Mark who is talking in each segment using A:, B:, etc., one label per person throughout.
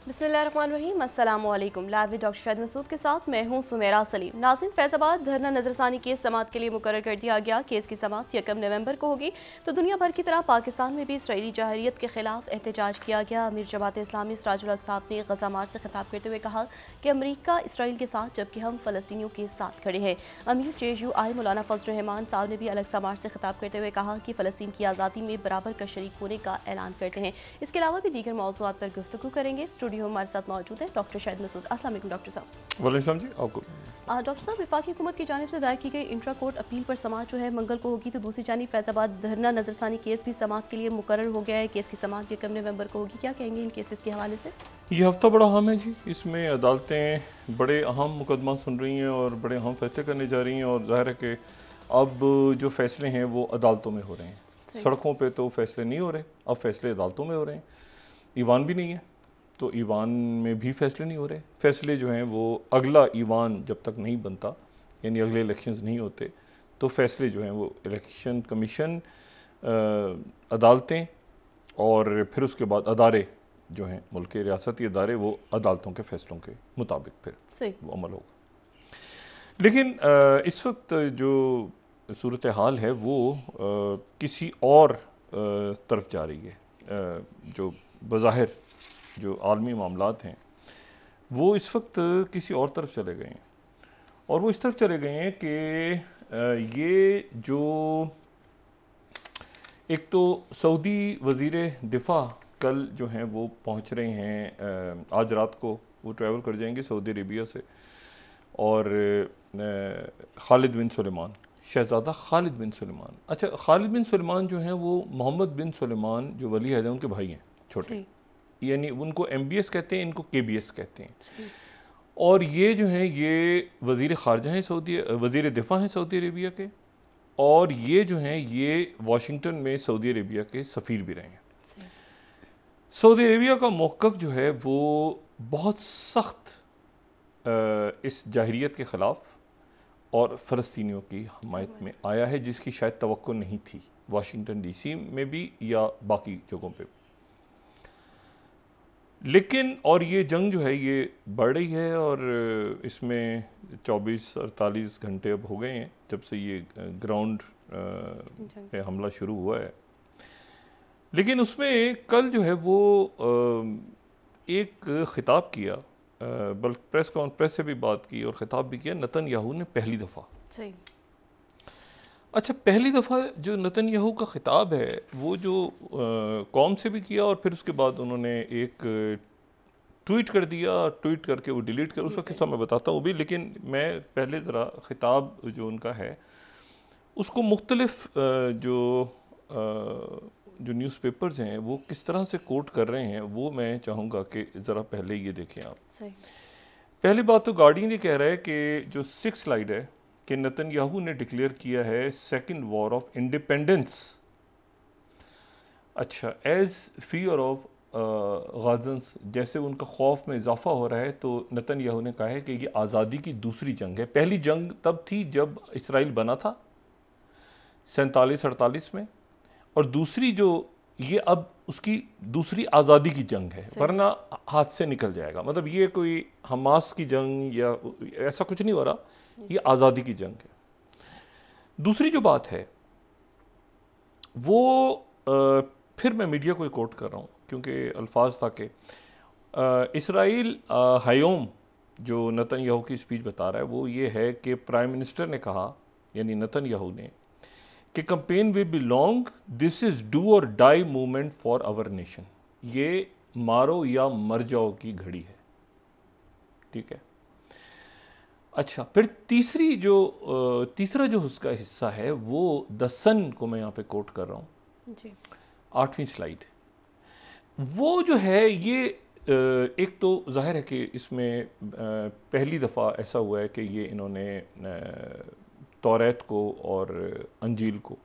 A: बिस्मिल्लाहिर्रहमानिर्रहीम, अस्सलामुअलैकुम। Live with doctor Shahid Masood के साथ मैं हूं सुमेरा सलीम। नाज़रीन, फैज़ाबाद धरना नजरसानी केस समाअत के लिए मुकर्रर कर दिया गया। केस की समाअत 1 नवंबर को होगी। तो दुनिया भर की तरह पाकिस्तान में भी इसराइली जहरियत के खिलाफ एहतजाज किया गया। अमीर जमात इस्लामी सिराजुल हक साहब ने गजा मार्च से खिताब करते हुए कहा कि अमरीका इसराइल के साथ जबकि हम फ़लस्तीनियों के साथ खड़े हैं। अमीर JUI मौलाना फजल रहमान साहब ने भी अलग मार्च से खिताब करते हुए कहा कि फ़लस्तीन की आज़ादी में बराबर का शरीक होने का ऐलान करते हैं। इसके अलावा भी दीगर मौज़ूआत पर गुफ्तगू करेंगे। स्टूडियो में हमारे साथ मौजूद है डॉक्टर शाहिद मसूद। अस्सलाम वालेकुम डॉक्टर साहब।
B: वालेकुम जी, आपको।
A: डॉक्टर साहब, वफाकी हुकूमत की जानिब से दायर की गई इंट्रा कोर्ट अपील पर समाअत जो है मंगल को होगी, तो दूसरी जानिब फैज़ाबाद धरना नजरसानी केस भी समाअत के लिए मुकर्रर हो गया है। केस की समाअत 1 नवंबर को होगी। क्या कहेंगे इन केसेस के हवाले से?
B: ये हफ्ता बड़ा अहम है जी। इसमें अदालतें बड़े अहम मुकदमा सुन रही हैं और बड़े अहम फैसले करने जा रही हैं। और ज़ाहिर है कि अब जो फैसले हैं वो अदालतों में हो रहे हैं। सड़कों पे तो फैसले नहीं हो रहे, अब फैसले अदालतों में हो रहे हैं। ईवान भी नहीं है तो ईवान में भी फैसले नहीं हो रहे। फैसले जो हैं वो अगला ईवान जब तक नहीं बनता, यानी अगले इलेक्शंस नहीं होते, तो फैसले जो हैं वो इलेक्शन कमीशन, अदालतें और फिर उसके बाद अदारे जो हैं मुल्क के रियासती अदारे, वो अदालतों के फ़ैसलों के मुताबिक फिर वो अमल होगा। लेकिन इस वक्त जो सूरत हाल है वो किसी और तरफ जा रही है। जो बज़ाहिर जो आलमी मामलात हैं वो इस वक्त किसी और तरफ चले गए हैं। और वो इस तरफ चले गए हैं कि ये जो एक तो सऊदी वज़ीर दिफ़ा कल जो हैं वो पहुंच रहे हैं, आज रात को वो ट्रैवल कर जाएंगे सऊदी अरेबिया से। और खालिद बिन सुलेमान, शहज़ादा खालिद बिन सुलेमान, अच्छा खालिद बिन सुलेमान जो हैं वो मोहम्मद बिन सुलेमान जो वली अहद हैं उनके भाई हैं छोटे, यानी उनको MBS कहते हैं, इनको KBS कहते हैं। और ये जो हैं ये वज़ीर ख़ारजा हैं सऊदी, वज़ीर दिफ़ा हैं सऊदी अरेबिया के। और ये जो हैं ये वाशिंगटन में सऊदी अरेबिया के सफ़ीर भी रहे हैं। सऊदी अरेबिया का मौक़िफ़ जो है वो बहुत सख्त इस जाहिरियत के ख़िलाफ़ और फ़लस्तीनियों की हमायत में आया है, जिसकी शायद तवक्को नहीं थी वाशिंगटन DC में भी या बाकी जगहों पे। लेकिन और ये जंग जो है ये बढ़ रही है और इसमें 24-48 घंटे अब हो गए हैं जब से ये ग्राउंड पे हमला शुरू हुआ है। लेकिन उसमें कल जो है वो एक ख़िताब किया, बल्कि प्रेस से भी बात की और ख़िताब भी किया नेतन्याहू ने पहली दफ़ा। अच्छा, पहली दफ़ा जो नेतन्याहू का ख़िताब है वो जो कौम से भी किया और फिर उसके बाद उन्होंने एक ट्वीट कर दिया, ट्वीट करके वो डिलीट कर, उसका किस्सा मैं बताता हूँ भी। लेकिन मैं पहले ज़रा ख़िताब जो उनका है उसको मुख्तलिफ़ जो न्यूज़पेपर्स हैं वो किस तरह से कोट कर रहे हैं वो मैं चाहूँगा कि ज़रा पहले ये देखें आप। पहली बात तो गार्डियन ये कह रहा है कि जो 6 स्लाइड है कि नेतन्याहू ने डिक्लेयर किया है सेकंड वॉर ऑफ इंडिपेंडेंस। अच्छा, एज फियर ऑफ गाज़न्स, जैसे उनका खौफ में इजाफा हो रहा है, तो नेतन्याहू ने कहा है कि ये आज़ादी की दूसरी जंग है। पहली जंग तब थी जब इसराइल बना था 47-48 में, और दूसरी जो ये अब उसकी दूसरी आज़ादी की जंग है, वरना हाथ से निकल जाएगा। मतलब ये कोई हमास की जंग या ऐसा कुछ नहीं हो रहा, ये आज़ादी की जंग है। दूसरी जो बात है वो फिर मैं मीडिया को कोट कर रहा हूँ क्योंकि अल्फाज था कि इसराइल हायोम जो नेतन्याहू की स्पीच बता रहा है वो ये है कि प्राइम मिनिस्टर ने कहा, यानी नेतन्याहू ने, कि campaign will be long, this is do or die movement for our nation. ये मारो या मर जाओ की घड़ी है, ठीक है। अच्छा, फिर तीसरा जो उसका हिस्सा है वो द सन को मैं यहाँ पे कोट कर रहा हूँ, 8वीं स्लाइड। वो जो है ये एक तो जाहिर है कि इसमें पहली दफ़ा ऐसा हुआ है कि ये इन्होंने तौरात को और अंजील को,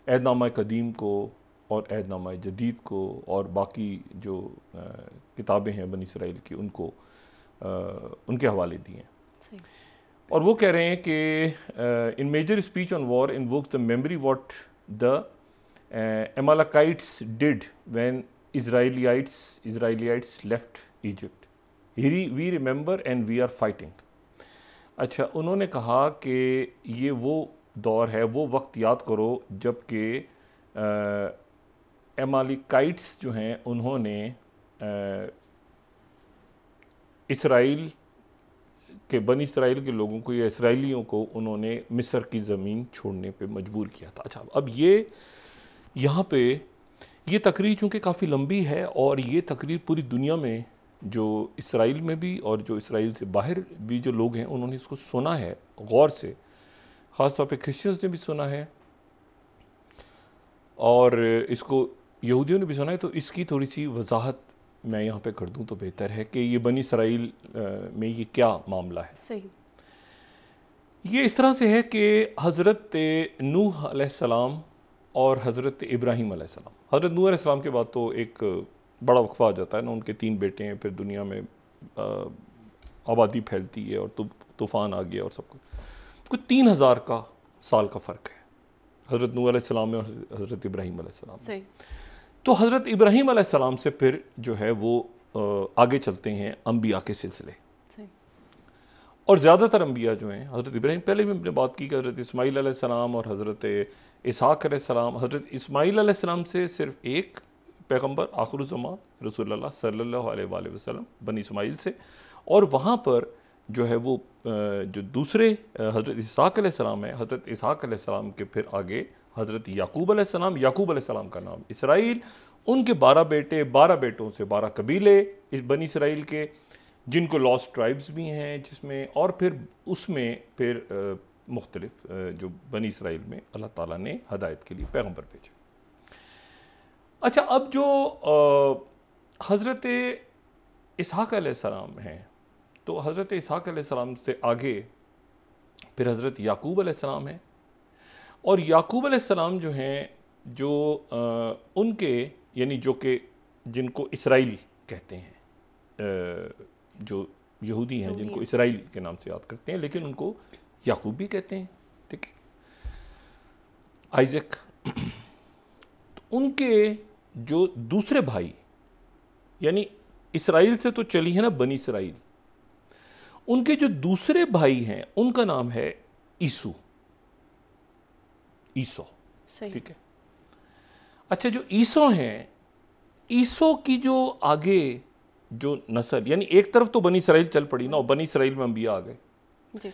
B: अहदनामा कदीम को और अहदनामा जदीद को और बाकी जो किताबें हैं बनी इसराइल की उनको उनके हवाले दिए हैं। और वो कह रहे हैं कि in major speech on war invokes the memory what the Amalekites did when Israelites left Egypt. We remember and we are fighting. अच्छा, उन्होंने कहा कि ये वो दौर है, वो वक्त याद करो जबकि एमालिकाइट्स जो हैं उन्होंने इसराइल के बनी इसराइल के लोगों को या इसराइलियों को उन्होंने मिस्र की ज़मीन छोड़ने पे मजबूर किया था। अच्छा, अब ये यहाँ पे ये तकरीर चूँकि काफ़ी लंबी है और ये तकरीर पूरी दुनिया में जो इसराइल में भी और जो इसराइल से बाहर भी जो लोग हैं उन्होंने इसको सुना है गौर से, ख़ास तौर पे क्रिश्चियंस ने भी सुना है और इसको यहूदियों ने भी सुना है। तो इसकी थोड़ी सी वजाहत मैं यहाँ पे कर दूँ तो बेहतर है कि ये बनी इसराइल में ये क्या मामला है।
A: सही।
B: ये इस तरह से है कि हज़रत नूह अलैहिस्सलाम और हज़रत इब्राहीम अलैहिस्सलाम, हज़रत नूह अलैहिस्सलाम के बाद तो एक बड़ा वक्फा आ जाता है ना, उनके 3 बेटे हैं, फिर दुनिया में आबादी फैलती है और तूफ़ान आ गया और सब कुछ 3000 का साल का फ़र्क है हज़रत नूह अलैहिस्सलाम में और हज़रत इब्राहीम अलैहिस्सलाम में। तो हज़रत इब्राहीम अलैहिस्सलाम से फिर जो है वो आगे चलते हैं अम्बिया के सिलसिले, और ज़्यादातर अम्बिया जो हैं हज़रत इब्राहीम, पहले भी हमने बात की कि हज़रत इस्माईल अलैहिस्सलाम और हज़रत इसहाक़ अलैहिस्सलाम, हज़रत इस्माईल अलैहिस्सलाम से सिर्फ एक पैगम्बर आखिरुज़्ज़मान रसूलुल्लाह सल्लल्लाहु अलैहि वसल्लम बनी इस्माईल से, और वहाँ पर जो है वो जो दूसरे हज़रत इसहाक़ अलैहिस्सलाम है, हज़रत इसहाक़ अलैहिस्सलाम के फिर आगे हज़रत याकूब अलैहिस्सलाम, याकूब अलैहिस्सलाम का नाम इसराइल, उनके 12 बेटे, 12 बेटों से 12 कबीले इस बनी इसराइल के, जिनको लॉस्ट ट्राइब्स भी हैं जिसमें, और फिर उसमें फिर मुख्तलिफ जो बनी इसराइल में अल्लाह ताला ने हदायत के लिए पैगम्बर भेजे। अच्छा, अब जो हज़रत इसहाक़ अलैहिस्सलाम हैं, तो हज़रत इसहाक़ अलैहिस्सलाम से आगे फिर हज़रत याकूब अलैहिस्सलाम हैं, और याकूब अलैहिस्सलाम जो हैं जो उनके यानी जो कि जिनको इसराइल कहते हैं, जो यहूदी हैं जिनको इसराइल के नाम से याद करते हैं, लेकिन उनको याकूब भी कहते हैं, ठीक है, आइज़क। तो उनके जो दूसरे भाई यानी इसराइल से तो चली है ना बनी इसराइल, उनके जो दूसरे भाई हैं उनका नाम है ईसो, ठीक है। अच्छा, जो ईसो हैं, ईसो की जो आगे जो नस्ल, यानी एक तरफ तो बनी इसराइल चल पड़ी ना, और बनी इसराइल में अंबिया आ गए जी।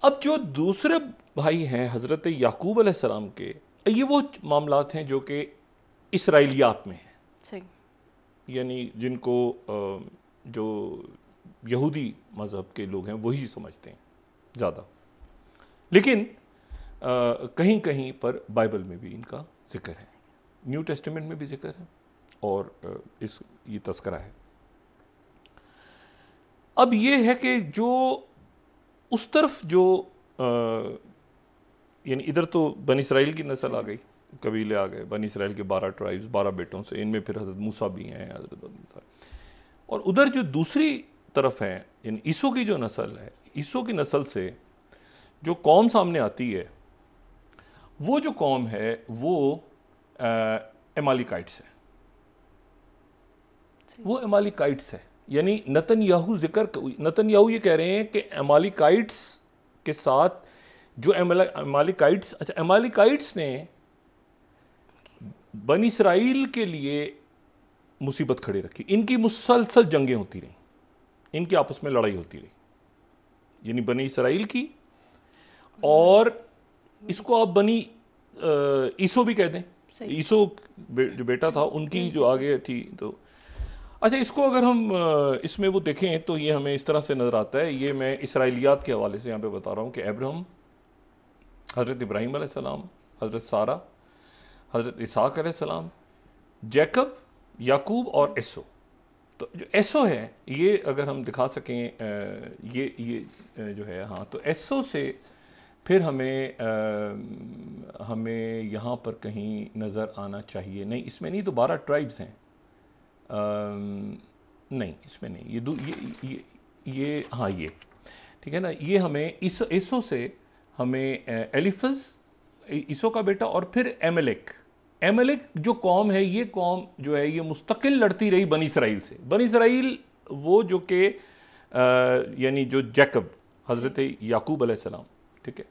B: अब जो दूसरे भाई हैं हज़रत याकूब अलैहिस्सलाम के, ये वो मामलात हैं जो कि इसराइलियात में हैं, यानी जिनको जो यहूदी मज़हब के लोग हैं वही समझते हैं ज़्यादा, लेकिन कहीं कहीं पर बाइबल में भी इनका जिक्र है, न्यू टेस्टामेंट में भी जिक्र है और ये तस्करा है। अब ये है कि जो उस तरफ जो यानी इधर तो बनी इसराइल की नस्ल आ गई, कबीले आ गए, बनी इसराइल के 12 ट्राइब्स, 12 बेटों से, इनमें फिर हज़रत मूसा भी हैं, हज़रत मूसा, और उधर जो दूसरी तरफ है यानी ईसो की जो नस्ल है, ईसो की नस्ल से जो कौम सामने आती है, वो जो कौम है वो एमालिकाइट्स है, वो एमालिकाइट्स है। यानी नतन्याहू ये कह रहे हैं कि एमालिकाइट्स के साथ जो एमालिकाइट्स, अच्छा, एमालिकाइट्स ने बनी इसराइल के लिए मुसीबत खड़ी रखी, इनकी मुसलसल जंगें होती रहीं, इनकी आपस में लड़ाई होती रही, यानी बनी इसराइल की, और इसको आप बनी ईसो भी कह दें, ईसो जो बेटा था उनकी जो आगे थी। तो अच्छा, इसको अगर हम इसमें वो देखें तो ये हमें इस तरह से नज़र आता है, ये मैं इसराइलियात के हवाले से यहाँ पे बता रहा हूँ कि अब्राहम, हज़रत इब्राहीम अलैहिस्सलाम, हज़रत सारा, हज़रत इसहाक़ अलैहिस्सलाम, जैकब, याकूब और एसो। तो जो एसो है ये अगर हम दिखा सकें, ये जो है, हाँ, तो एसो से फिर हमें यहाँ पर कहीं नज़र आना चाहिए, नहीं इसमें नहीं, तो 12 ट्राइब्स हैं, नहीं इसमें नहीं, ये हाँ, ये ठीक है ना, ये हमें ईसो से हमें एलिफज ईसो का बेटा, और फिर एमेलेक, एमलेक जो कौम है, ये कौम जो है ये मुस्तकिल लड़ती रही बनी इसराइल से। बनी इसराइल वो जो कि यानी जो जैकब, हज़रत याकूब अलैहिस्सलाम, ठीक है।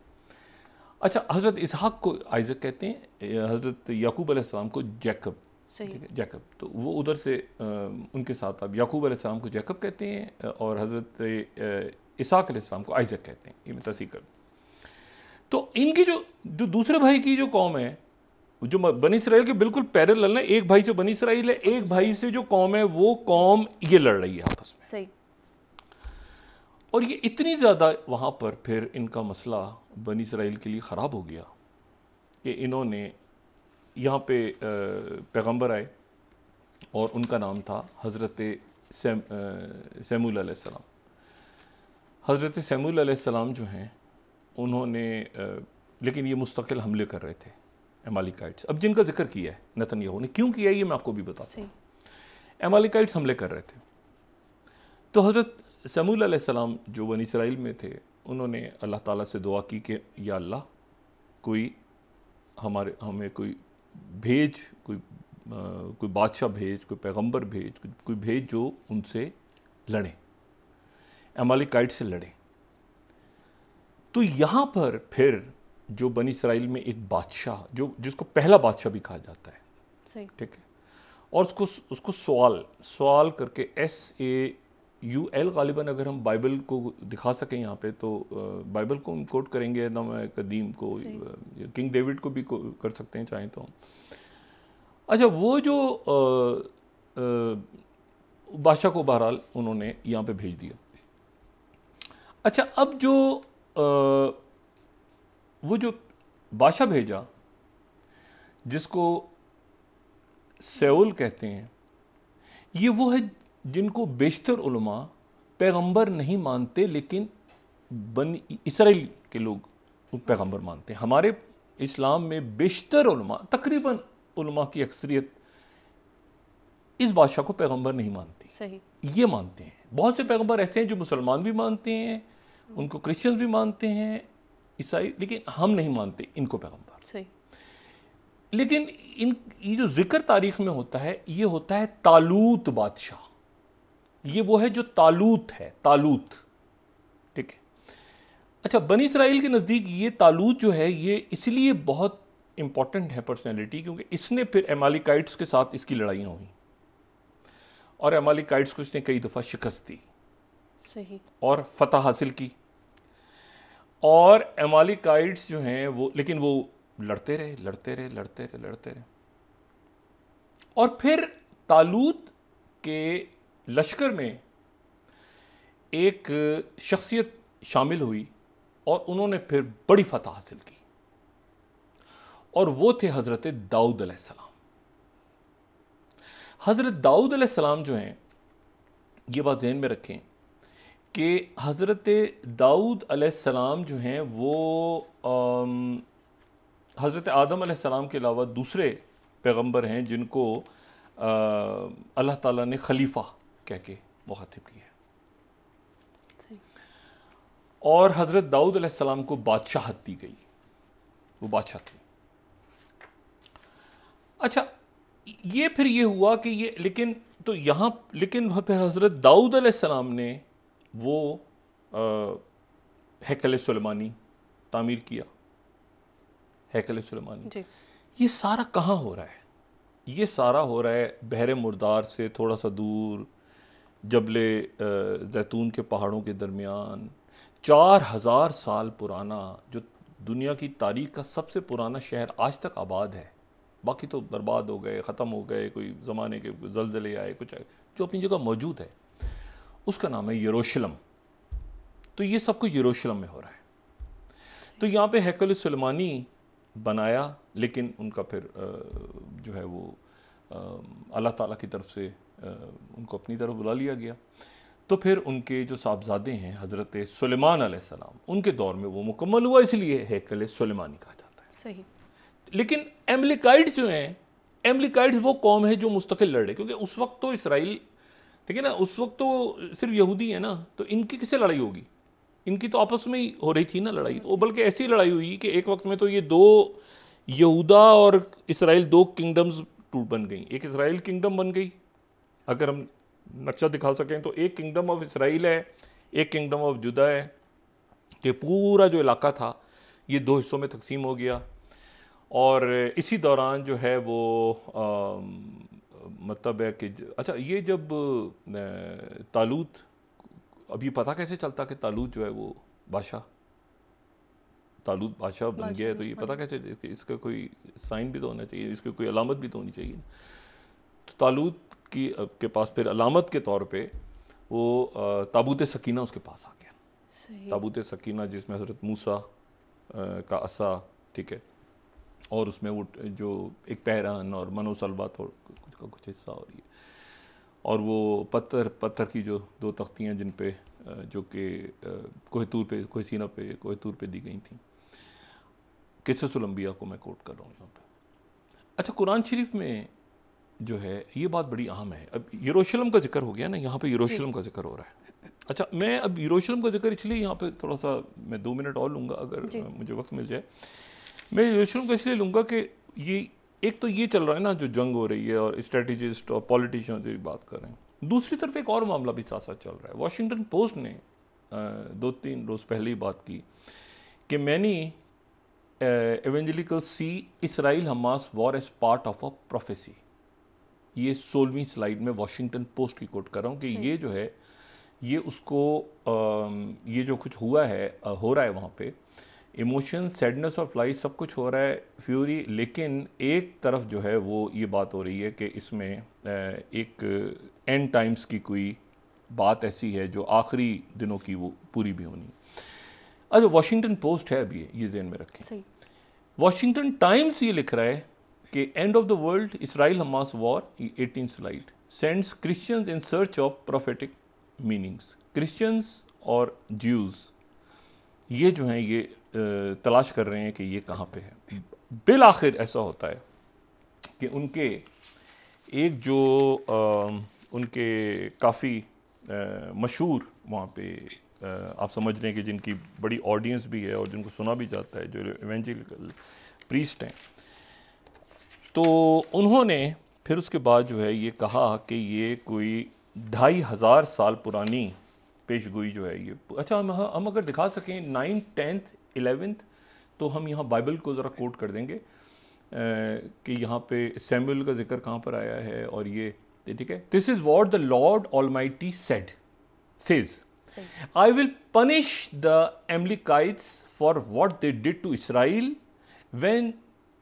B: अच्छा, हज़रत इसहाक को आइज़क कहते हैं, हज़रत याकूब अलैहिस्सलाम को जैकब, ठीक है, जैकब। तो वो उधर से उनके साथ अब याकूब अलैहिस्सलाम को जैकब कहते हैं और हज़रत इसहाक अलैहिस्सलाम को आइज़क कहते हैं। ये मैं तस्हीह कर, तो इनकी जो दूसरे भाई की जो कौम है, जो बनी इसराइल के बिल्कुल पैरेलल है, एक भाई से बनी इसराइल है, एक भाई से जो कौम है वो कौम ये लड़ रही है आपस में।
A: सही।
B: और ये इतनी ज़्यादा वहाँ पर फिर इनका मसला बनी इसराइल के लिए ख़राब हो गया कि इन्होंने यहाँ पे पैगंबर आए और उनका नाम था हज़रत सैमुल अलैहिस्सलाम। हज़रत सैमुल अलैहिस्सलाम जो हैं उन्होंने लेकिन ये मुस्तकिल हमले कर रहे थे एमालिकाइट्स। अब जिनका जिक्र किया है नेतन्याहू ने, क्यों किया ये मैं आपको भी बताता हूँ। एमालिकाइट्स हमले कर रहे थे, तो हज़रत सैमुल अलैहिस्सलाम जो बनी इसराइल में थे उन्होंने अल्लाह ताला से दुआ की कि या अल्लाह कोई हमें कोई भेज, कोई बादशाह भेज, कोई पैगंबर भेज, कोई भेज जो उनसे लड़े, एमालिकाइट से लड़े। तो यहाँ पर फिर जो बनी इसराइल में एक बादशाह, जो जिसको पहला बादशाह भी कहा जाता है, ठीक है, और उसको सवाल करके SAUL गालिबन, अगर हम बाइबल को दिखा सकें यहाँ पे तो बाइबल को हम कोट करेंगे, नाम कदीम को, किंग डेविड को भी कर सकते हैं चाहें तो। अच्छा, वो जो बादशाह को बहरहाल उन्होंने यहाँ पे भेज दिया। अच्छा, अब जो वो जो बादशाह भेजा जिसको सेउल कहते हैं, ये वो है जिनको बेशतर उलमा पैगंबर नहीं मानते, लेकिन बनी इसराइल के लोग पैगंबर मानते हैं। हमारे इस्लाम में बेशतर उलमा, तकरीबन उलमा की अक्सरियत इस बादशाह को पैगंबर नहीं मानती।
A: सही। ये
B: मानते हैं। बहुत से पैगंबर ऐसे हैं जो मुसलमान भी मानते हैं, उनको क्रिश्चियंस भी मानते हैं, ईसाई, लेकिन हम नहीं मानते इनको पैगंबर।
A: सही।
B: लेकिन ये जो जिक्र तारीख में होता है, ये होता है तालूत बादशाह। ये वो है जो तालूत है, तालूत, ठीक है। अच्छा, बनी इसराइल के नज़दीक ये तालूत जो है ये इसलिए बहुत इंपॉर्टेंट है पर्सनैलिटी, क्योंकि इसने फिर एमालिकाइट्स के साथ इसकी लड़ाइयाँ हुई और एमालिकाइट्स को इसने कई दफ़ा शिकस्त दी।
A: सही। और
B: फतह हासिल की। और एमालिकाइट्स जो हैं वो, लेकिन वो लड़ते रहे। और फिर तालूत के लश्कर में एक शख्सियत शामिल हुई और उन्होंने फिर बड़ी फतह हासिल की, और वो थे हज़रत दाऊद अलैहिस्सलाम। हज़रत दाऊद अलैहिस्सलाम जो हैं, ये बात ज़हन में रखें कि हज़रत दाऊद अलैहिस्सलाम जो हैं वो हज़रत आदम अलैहिस्सलाम के अलावा दूसरे पैगंबर हैं जिनको अल्लाह ताला ने खलीफा कह के मुखातिब किया। और हज़रत दाऊद अलैहिस्सलाम को बादशाहत दी गई, वो बादशाह थे। अच्छा, ये फिर ये हुआ कि ये, लेकिन तो यहाँ, लेकिन फिर हज़रत दाऊद अलैहिस्सलाम ने वो हैकल सुलेमानी तामीर किया, हैकल सुलेमानी। ये सारा कहाँ हो रहा है? ये सारा हो रहा है बहरे मुर्दार से थोड़ा सा दूर, जबले जैतून के पहाड़ों के दरमियान, 4000 साल पुराना, जो दुनिया की तारीख का सबसे पुराना शहर आज तक आबाद है। बाकी तो बर्बाद हो गए, ख़त्म हो गए, कोई ज़माने के ज़लज़ले आए, कुछ आए, जो अपनी जगह मौजूद है उसका नाम है यरूशलेम। तो ये सब कुछ यरूशलेम में हो रहा है। तो यहाँ पे हैकल सुलेमानी बनाया, लेकिन उनका फिर जो है वो अल्लाह ताला की तरफ से उनको अपनी तरफ बुला लिया गया। तो फिर उनके जो साहबजादे हैं हज़रत सुलेमान अलैहिस्सलाम, उनके दौर में वो मुकम्मल हुआ, इसलिए हैकल सुलेमानी कहा जाता है।
A: सही। लेकिन
B: एमलिकाइट्स जो हैं, एमलिकाइट्स वो कौम है जो मुस्तकिल लड़े, क्योंकि उस वक्त तो इसराइल, ठीक है ना, उस वक्त तो सिर्फ यहूदी है ना, तो इनकी किससे लड़ाई होगी? इनकी तो आपस में ही हो रही थी ना लड़ाई। तो बल्कि ऐसी लड़ाई हुई कि एक वक्त में तो ये दो यहूदा और इसराइल दो किंगडम्स टूट बन गई। एक इसराइल किंगडम बन गई, अगर हम नक्शा दिखा सकें तो एक किंगडम ऑफ इसराइल है, एक किंगडम ऑफ जुदा है, कि पूरा जो इलाका था ये दो हिस्सों में तकसीम हो गया। और इसी दौरान जो है वो मतलब है कि अच्छा, ये जब तालूत, अब ये पता कैसे चलता कि तालूत जो है वो बादशाह, तालूत बादशाह बन गया है, तो ये पता कैसे, इसका कोई साइन भी तो होना चाहिए, इसकी कोई अलामत भी तो होनी चाहिए। तो तालूत की के पास फिर अलामत के तौर पे वो ताबूत सकीना उसके पास आ गया। ताबूत सकीना जिसमें हज़रत मूसा का असा, ठीक है, और उसमें वो जो एक पहरान और मनोसलवा और कुछ हिस्सा, और वो पत्थर की जो दो तख्तियाँ जिन पे जो कि कोहितूर पे दी गई थी। क़िससुल अंबिया को मैं कोट कर रहा हूँ यहाँ पे। अच्छा, कुरान शरीफ में जो है ये बात बड़ी अहम है। अब यरूशलेम का जिक्र हो गया ना, यहाँ पे यरूशलेम का जिक्र हो रहा है। अच्छा, मैं अब यरूशलेम का जिक्र इसलिए यहाँ पे थोड़ा सा मैं 2 मिनट और लूँगा अगर मुझे वक्त मिल जाए। मैं यरूशलेम को इसलिए लूँगा कि ये एक तो ये चल रहा है ना जो जंग हो रही है और स्ट्रेटजिस्ट और पॉलिटिशियन की बात कर रहे हैं, दूसरी तरफ एक और मामला भी साथ साथ चल रहा है। वॉशिंगटन पोस्ट ने 2-3 रोज़ पहले ही बात की कि many evangelicals see Israel Hamas war as part of a prophecy. ये 16वीं स्लाइड में वॉशिंगटन पोस्ट की कोट कर रहा हूँ कि ये जो है ये उसको ये जो कुछ हुआ है हो रहा है वहाँ पे, इमोशन, सैडनेस और फ्लाइट सब कुछ हो रहा है, फ्यूरी, लेकिन एक तरफ जो है वो ये बात हो रही है कि इसमें एक एंड टाइम्स की कोई बात ऐसी है जो आखिरी दिनों की वो पूरी भी होनी। अच्छा, वॉशिंगटन पोस्ट है अभी, ये ज़हन में रखें। वॉशिंगटन टाइम्स ये लिख रहा है कि end of the world, Israel Hamas war, 18 slide, sends Christians in search of prophetic meanings. Christians और ज्यूज़ ये जो हैं ये तलाश कर रहे हैं कि ये कहाँ पे है। बिल आखिर ऐसा होता है कि उनके एक जो उनके काफ़ी मशहूर वहाँ पे आप समझ रहे हैं कि जिनकी बड़ी ऑडियंस भी है और जिनको सुना भी जाता है, जो एवेंजलिकल प्रीस्ट हैं, तो उन्होंने फिर उसके बाद जो है ये कहा कि ये कोई 2500 साल पुरानी पेशगोई जो है ये। अच्छा, हम अगर दिखा सकें 9th, 10th, 11th, तो हम यहाँ बाइबल को ज़रा कोट कर देंगे कि यहाँ पे सैमुअल का जिक्र कहाँ पर आया है और ये, ठीक है। This is what the Lord almighty says, I will punish the Amalekites for what they did to Israel when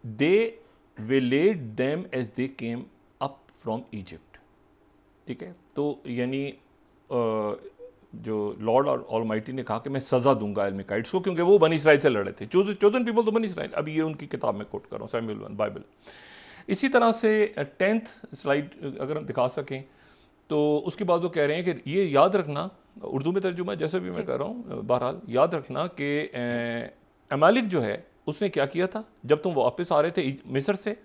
B: they waylaid them as they came up from Egypt. ठीक है, तो यानी जो लॉर्ड ऑलमाइटी ने कहा कि मैं सज़ा दूंगा एलमिकाइट्स को, क्योंकि वो बनी इसराइल से लड़े थे। चोजन पीपल तो बनी इसराइल, अभी ये उनकी किताब में कोट कर रहा हूँ, सैमुअल 1 बाइबल। इसी तरह से 10th स्लाइड अगर हम दिखा सकें तो उसके बाद वो कह रहे हैं कि ये याद रखना, उर्दू में तर्जुमा जैसे भी मैं कर रहा हूँ, बहरहाल याद रखना कि अमालिक जो है उसने क्या किया था जब तुम वापस आ रहे थे मिस्र से,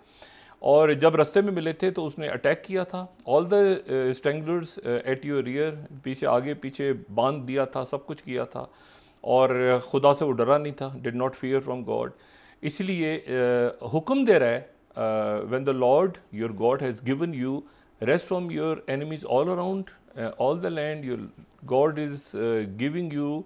B: और जब रास्ते में मिले थे तो उसने अटैक किया था। All the stragglers at your rear, पीछे आगे पीछे बांध दिया था, सब कुछ किया था, और खुदा से वो डरा नहीं था, did not fear from God. इसलिए हुक्म दे रहा है, when the Lord your God has given you rest from your enemies all around all the land, your God is giving you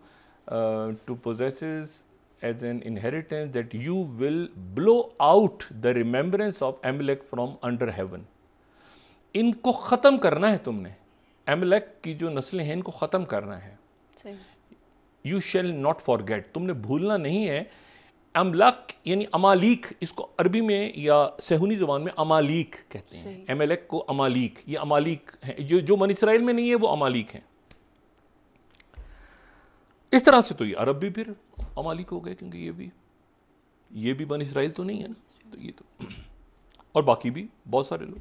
B: to possesses as an inheritance, that you will blow out the remembrance of Amalek from under heaven. इनको ख़त्म करना है तुमने, अमलेक की जो नस्लें हैं इनको ख़त्म करना है। You shall not forget, तुमने भूलना नहीं है। अमलक यानी अमालीक, इसको अरबी में या सेहूनी ज़ुबान में अमालीक कहते हैं। अमलेक को अमालीक, ये अमालीक है जो बनी इसराइल में नहीं है, वो अमालीक हैं। इस तरह से तो ये अरब भी फिर अमालिक हो गए, क्योंकि ये भी बनी इसराइल तो नहीं है ना, तो ये तो, और बाकी भी बहुत सारे लोग,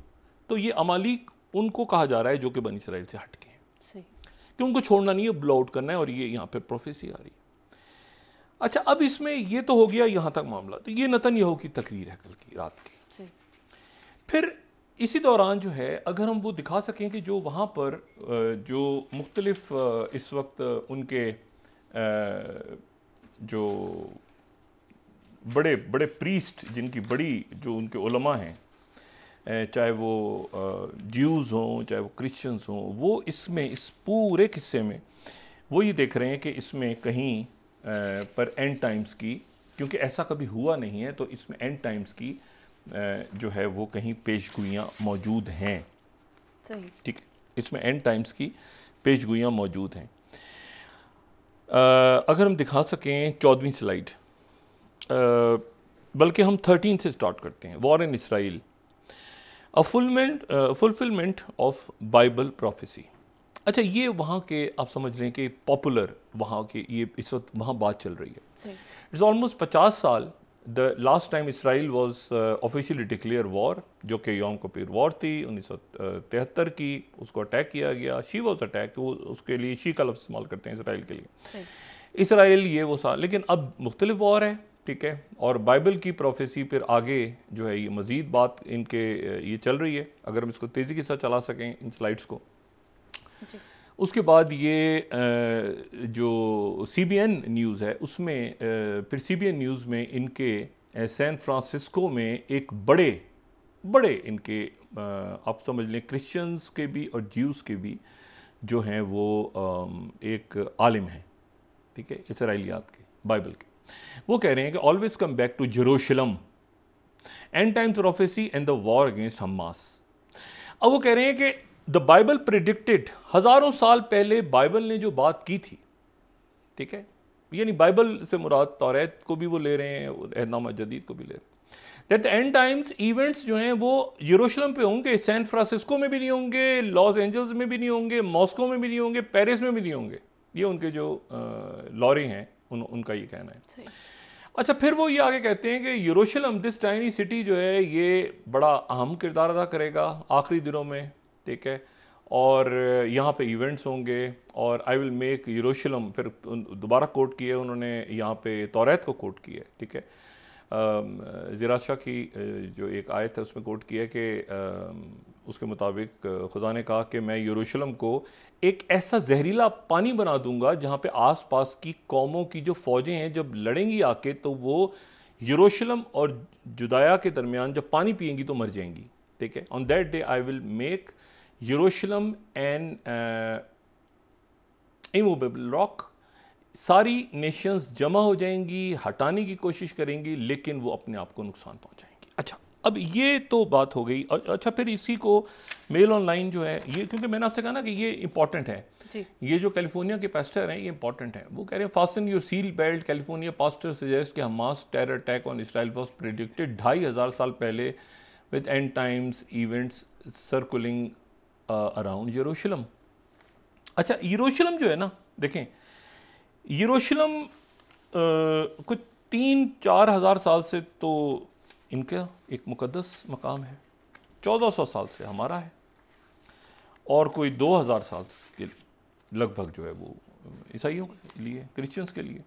B: तो ये अमालिक उनको कहा जा रहा है जो कि बनी इसराइल से हट के हैं, कि उनको छोड़ना नहीं है, ब्लो आउट करना है, और ये यहाँ पर प्रोफेसी आ रही है। अच्छा, अब इसमें ये तो हो गया यहाँ तक मामला, तो ये नेतन्याहू की तकरीर है कल की रात की। फिर इसी दौरान जो है अगर हम वो दिखा सकें कि जो वहाँ पर जो मुख्तलिफ इस वक्त उनके जो बड़े बड़े प्रीस्ट जिनकी बड़ी जो उनके उलमा हैं, चाहे वो ज्यूज़ हों चाहे वो क्रिश्चियंस हों, वो इसमें इस पूरे किस्से में वो ये देख रहे हैं कि इसमें कहीं पर एंड टाइम्स की, क्योंकि ऐसा कभी हुआ नहीं है, तो इसमें एंड टाइम्स की जो है वो कहीं पेशगोइयाँ मौजूद हैं।
A: सही,
B: ठीक है, इसमें एंड टाइम्स की पेशगोइयाँ मौजूद हैं। अगर हम दिखा सकें 14वीं स्लाइड, बल्कि हम 13 से स्टार्ट करते हैं। War in Israel, a fulfilment of Bible prophecy. अच्छा, ये वहाँ के आप समझ लें कि पॉपुलर वहाँ के ये इस वक्त वहाँ बात चल रही है। इट्स ऑलमोस्ट 50 साल the last time Israel was officially declare war, जो कि योम किपुर वॉर थी 1973 की, उसको अटैक किया गया। शी वॉज अटैक, वो उसके लिए शी का लफ्ज़ इस्तेमाल करते हैं इसराइल के लिए। इसराइल ये वो साल, लेकिन अब मुख्तलिफ वॉर है, ठीक है। और बाइबल की प्रोफेसी फिर आगे जो है ये मज़ीद बात इनके ये चल रही है। अगर हम इसको तेज़ी के साथ चला सकें इन स्लाइड्स को। उसके बाद ये जो CBN न्यूज़ है उसमें फिर CBN न्यूज़ में इनके सैन फ्रांसिस्को में एक बड़े इनके आप समझ लें क्रिश्चियंस के भी और ज्यूज़ के भी जो हैं वो एक आलिम हैं, ठीक है, इसराइलियात के बाइबल के। वो कह रहे हैं कि always come back to Jerusalem, and time prophecy and the war against Hamas. अब वो कह रहे हैं कि द बाइबल प्रिडिक्टेड, हज़ारों साल पहले बाइबल ने जो बात की थी, ठीक है, यानी बाइबल से मुराद तौरात को भी वो ले रहे हैं, अहदनामा जदीद को भी ले रहे हैं, दैट एंड टाइम्स इवेंट्स जो हैं वो यरूशलेम पे होंगे, सैन फ्रांसिस्को में भी नहीं होंगे, लॉस एंजल्स में भी नहीं होंगे, मॉस्को में भी नहीं होंगे, पेरिस में भी नहीं होंगे। ये उनके जो लॉरी हैं उनका ये कहना है। अच्छा, फिर वो ये आगे कहते हैं कि यरूशलेम दिस टाइनी सिटी जो है ये बड़ा अहम किरदार अदा करेगा आखिरी दिनों में, ठीक है, और यहाँ पे इवेंट्स होंगे और आई विल मेक यरूशलेम, फिर दोबारा कोट किए उन्होंने यहाँ पे तौरात को कोट किया, ठीक है। ज़िराशा की जो एक आयत है उसमें कोट किया कि उसके मुताबिक खुदा ने कहा कि मैं यरूशलेम को एक ऐसा जहरीला पानी बना दूंगा जहाँ पे आसपास की कौमों की जो फ़ौजें हैं जब लड़ेंगी आके तो वो यरूशलेम और जुदाया के दरमियान जब पानी पिएंगी तो मर जाएंगी, ठीक है। On that day I will make यरूशलेम एंड इमूवेबल रॉक, सारी नेशंस जमा हो जाएंगी, हटाने की कोशिश करेंगी, लेकिन वो अपने आप को नुकसान पहुंचाएंगी। अच्छा, अब ये तो बात हो गई। अच्छा, फिर इसी को मेल ऑनलाइन जो है ये, क्योंकि मैंने आपसे कहा ना कि ये इंपॉर्टेंट है जी। ये जो कैलिफोर्निया के पास्टर हैं ये इंपॉर्टेंट है। वो कह रहे हैं fasten your seat belt, California pastor suggest कि Hamas terror attack on Israel was predicted 2500 साल पहले with end times events circulating around यरूशलेम। अच्छा, यरूशलेम जो है ना, देखें यरूशलेम कुछ 3-4 हज़ार साल से तो इनका एक मुकद्दस मकाम है, 1400 साल से हमारा है, और कोई 2000 साल के लगभग जो है वो ईसाइयों के लिए, क्रिश्चियंस के लिए।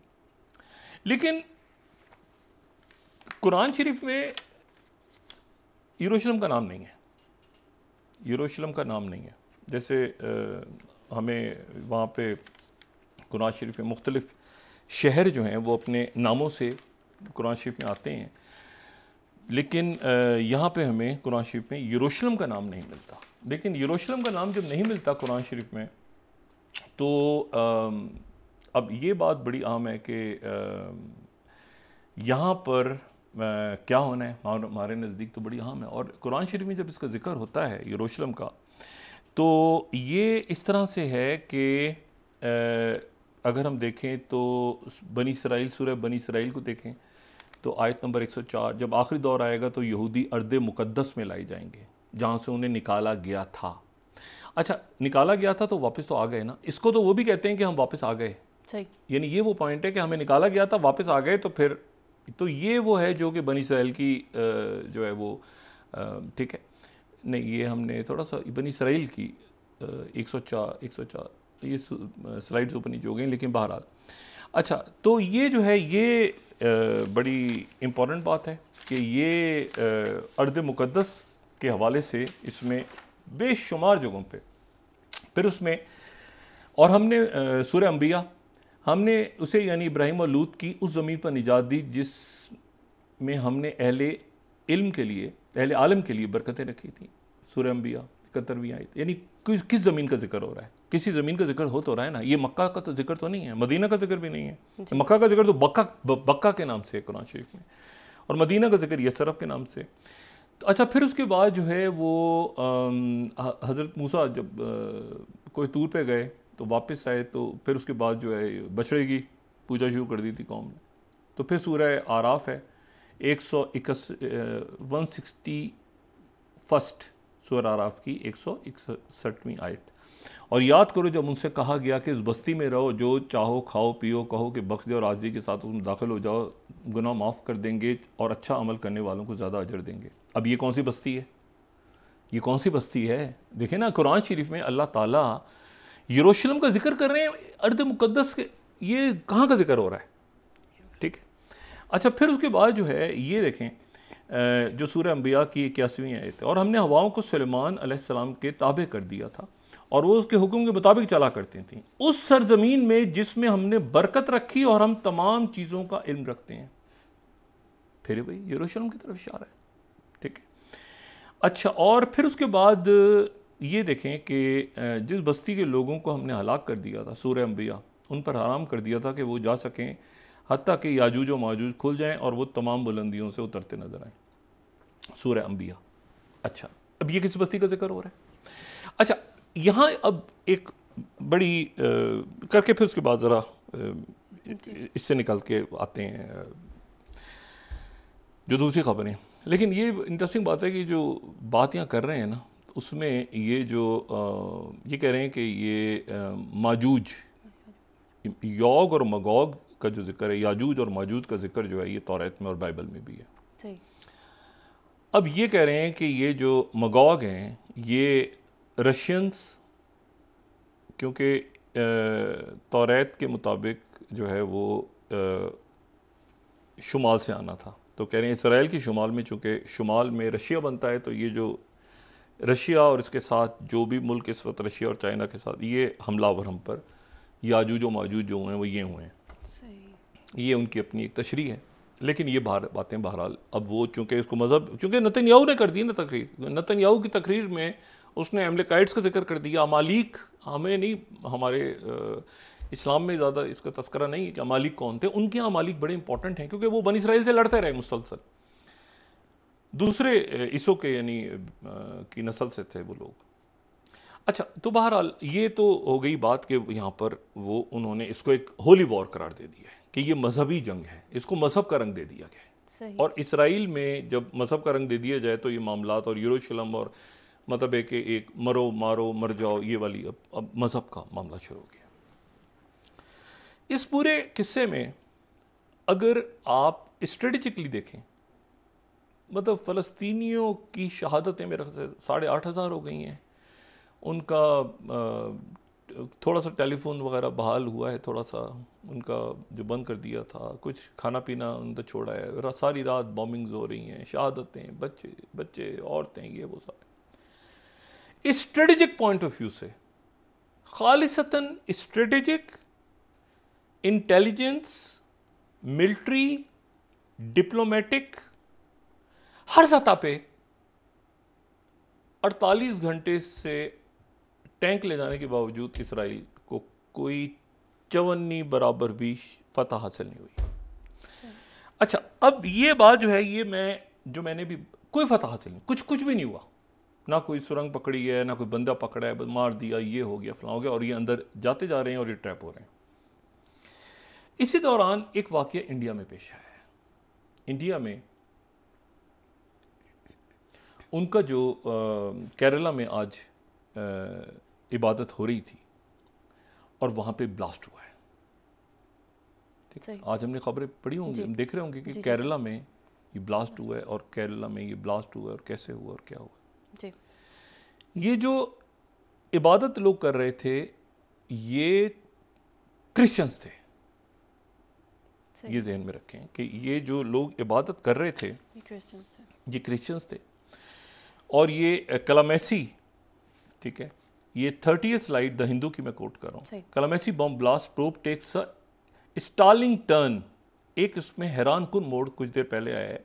B: लेकिन कुरान शरीफ में यरूशलेम का नाम नहीं है, यरूशलेम का नाम नहीं है। जैसे हमें वहाँ पे कुरान शरीफ में मुख्तलिफ शहर जो हैं वो अपने नामों से कुरान शरीफ में आते हैं, लेकिन यहाँ पे हमें कुरान शरीफ में यरूशलेम का नाम नहीं मिलता। लेकिन यरूशलेम का नाम जब नहीं मिलता कुरान शरीफ में, तो अब ये बात बड़ी आम है कि यहाँ पर क्या होना है हमारे नज़दीक तो बड़ी अहम है। और कुरान शरीफ में जब इसका ज़िक्र होता है यरूशलेम का, तो ये इस तरह से है कि अगर हम देखें तो बनी इसराइल, सूरह बनी इसराइल को देखें तो आयत नंबर 104, जब आखिरी दौर आएगा तो यहूदी अर्द मुक़द्दस में लाई जाएंगे जहाँ से उन्हें निकाला गया था। अच्छा, निकाला गया था तो वापस तो आ गए ना, इसको तो वो भी कहते हैं कि हम वापस आ गए, सही, यानी ये वो पॉइंट है कि हमें निकाला गया था, वापस आ गए, तो फिर तो ये वो है जो कि बनी इसराइल की जो है वो ठीक है। नहीं, ये हमने थोड़ा सा बनी इसराइल की 104 ये स्लाइड्स ऊपर नीचे हो गई, लेकिन बहरहाल अच्छा, तो ये जो है ये बड़ी इम्पॉर्टेंट बात है कि ये अर्द मुक़द्दस के हवाले से इसमें बेशुमार जगहों पे, फिर उसमें, और हमने सूरह अंबिया, हमने उसे यानी इब्राहिम और लूत की उस ज़मीन पर निजात दी में हमने अहले इल्म के लिए, अहले आलम के लिए बरकतें रखी थी। सूरह अंबिया 71वीं आयत, यानी किस ज़मीन का जिक्र हो रहा है? किसी ज़मीन का जिक्र हो तो रहा है ना। ये मक्का का तो जिक्र तो नहीं है, मदीना का जिक्र भी नहीं है। मक्का का जिक्र तो बक्का के नाम से है कुरान शरीफ में, और मदीना का जिक्र यसरफ के नाम से। तो अच्छा, फिर उसके बाद जो है वो हज़रत मूसा जब कोई तूर पे गए तो वापस आए, तो फिर उसके बाद जो है बछड़े की पूजा शुरू कर दी थी कौम ने। तो फिर सूरह आराफ है 161 सूरह आराफ की 161वीं आयत। और याद करो जब उनसे कहा गया कि इस बस्ती में रहो, जो चाहो खाओ पियो, कहो कि बख्श दे और आज़ी के साथ उसमें दाखिल हो जाओ, गुनाह माफ़ कर देंगे और अच्छा अमल करने वालों को ज़्यादा अजर देंगे। अब ये कौन सी बस्ती है? ये कौन सी बस्ती है? देखें ना, कुरान शरीफ में अल्लाह ताला यरूशलेम का जिक्र कर रहे हैं, अर्द मुक़द्दस के। ये कहाँ का जिक्र हो रहा है? ठीक है। अच्छा, फिर उसके बाद जो है ये देखें जो सूरह अंबिया की 81वीं आयत है, और हमने हवाओं को सुलेमान अलैहिस्सलाम के ताबे कर दिया था और वो उसके हुक्म के मुताबिक चला करती थीं, उस सरजमीन में जिसमें हमने बरकत रखी और हम तमाम चीज़ों का इल्म रखते हैं। फिर वही यरूशलेम की तरफ इशारा है। ठीक है। अच्छा, और फिर उसके बाद ये देखें कि जिस बस्ती के लोगों को हमने हलाक कर दिया था, सूरह अंबिया, उन पर हराम कर दिया था कि वो जा सकें हत्ता कि याजूज और माजूज खुल जाएं और वो तमाम बुलंदियों से उतरते नजर आएं। सूरह अंबिया। अच्छा, अब ये किस बस्ती का जिक्र हो रहा है? अच्छा, यहाँ अब एक बड़ी करके फिर उसके बाद ज़रा इससे निकल के आते हैं जो दूसरी खबरें। लेकिन ये इंटरेस्टिंग बात है कि जो बात यहाँ कर रहे हैं ना, उसमें ये जो ये कह रहे हैं कि ये माजूज, यौग और मगोग का जो जिक्र है, याजूज और माजूज का जिक्र जो है, ये तौरात में और बाइबल में भी है। अब ये कह रहे हैं कि ये जो मगोग हैं ये रशियंस, क्योंकि तौरात के मुताबिक जो है वो शुमाल से आना था, तो कह रहे हैं इसराइल की शुमाल में, चूँकि शुमाल में रशिया बनता है, तो ये जो रशिया और इसके साथ जो भी मुल्क इस वक्त रशिया और चाइना के साथ ये हमलावर हम पर याजूज और माजूज जो हैं वो ये हुए हैं। ये उनकी अपनी एक तशरीह है। लेकिन ये बातें बहरहाल अब वो चूँकि इसको मज़हब, चूँकि नेतन्याहू ने कर दी ना तकरीर, नेतन्याहू की तकरीर में उसने अमलेकाइट्स का जिक्र कर दिया। अमालिक हमें नहीं, हमारे इस्लाम में ज़्यादा इसका तस्करा नहीं है कि अमालिक कौन थे। उनके यहाँ अमालिक बड़े इंपॉर्टेंट हैं क्योंकि वो बनी इसराइल से लड़ते रहे मुसलसल, दूसरे ईसो के यानी की नस्ल से थे वो लोग। अच्छा, तो बहरहाल ये तो हो गई बात कि यहाँ पर वो उन्होंने इसको एक होली वॉर करार दे दिया है कि ये मजहबी जंग है, इसको मजहब का रंग दे दिया गया है। और इसराइल में जब मजहब का रंग दे दिया जाए तो ये मामलात और यरूशलेम और मतलब है कि एक मरो मारो मर जाओ ये वाली अब मजहब का मामला शुरू हो गया। इस पूरे किस्से में अगर आप स्ट्रेटेजिकली देखें, मतलब फ़लस्तीनियों की शहादतें मेरे ख्याल से 8,500 हो गई हैं। उनका थोड़ा सा टेलीफोन वगैरह बहाल हुआ है, थोड़ा सा उनका जो बंद कर दिया था, कुछ खाना पीना उनका छोड़ा है, सारी रात बॉम्बिंग्स हो रही हैं, शहादतें, बच्चे औरतें, ये वो सारे। इस स्ट्रेटेजिक पॉइंट ऑफ व्यू से, खालिसतन स्ट्रेटेजिक, इंटेलिजेंस, मिलिट्री, डिप्लोमेटिक, हर सतह पे 48 घंटे से टैंक ले जाने के बावजूद इसराइल को कोई चवन्नी बराबर भी फतह हासिल नहीं हुई। अच्छा, अब ये बात जो है, ये मैंने भी कोई फतह हासिल नहीं, कुछ भी नहीं हुआ, ना कोई सुरंग पकड़ी है, ना कोई बंदा पकड़ा है, मार दिया, ये हो गया, फलां हो गया, और ये अंदर जाते जा रहे हैं और ये ट्रैप हो रहे हैं। इसी दौरान एक वाकया इंडिया में पेश आया है। इंडिया में उनका जो केरला में आज इबादत हो रही थी और वहाँ पे ब्लास्ट हुआ है। ठीक, आज हमने खबरें पढ़ी होंगी, हम देख रहे होंगे कि केरला में ये ब्लास्ट हुआ है और केरला में ये ब्लास्ट हुआ है और कैसे हुआ और क्या हुआ। ये जो इबादत लोग कर रहे थे ये क्रिश्चियंस थे, ये जहन में रखें कि ये जो लोग इबादत कर रहे थे ये क्रिश्चियंस थे। और ये कलामेसी, ठीक है, ये 30th स्लाइड द हिंदू की मैं कोट कर रहा हूँ। Kalamassery bomb blast probe takes a startling turn, एक इसमें हैरान कुन मोड़ कुछ देर पहले आया है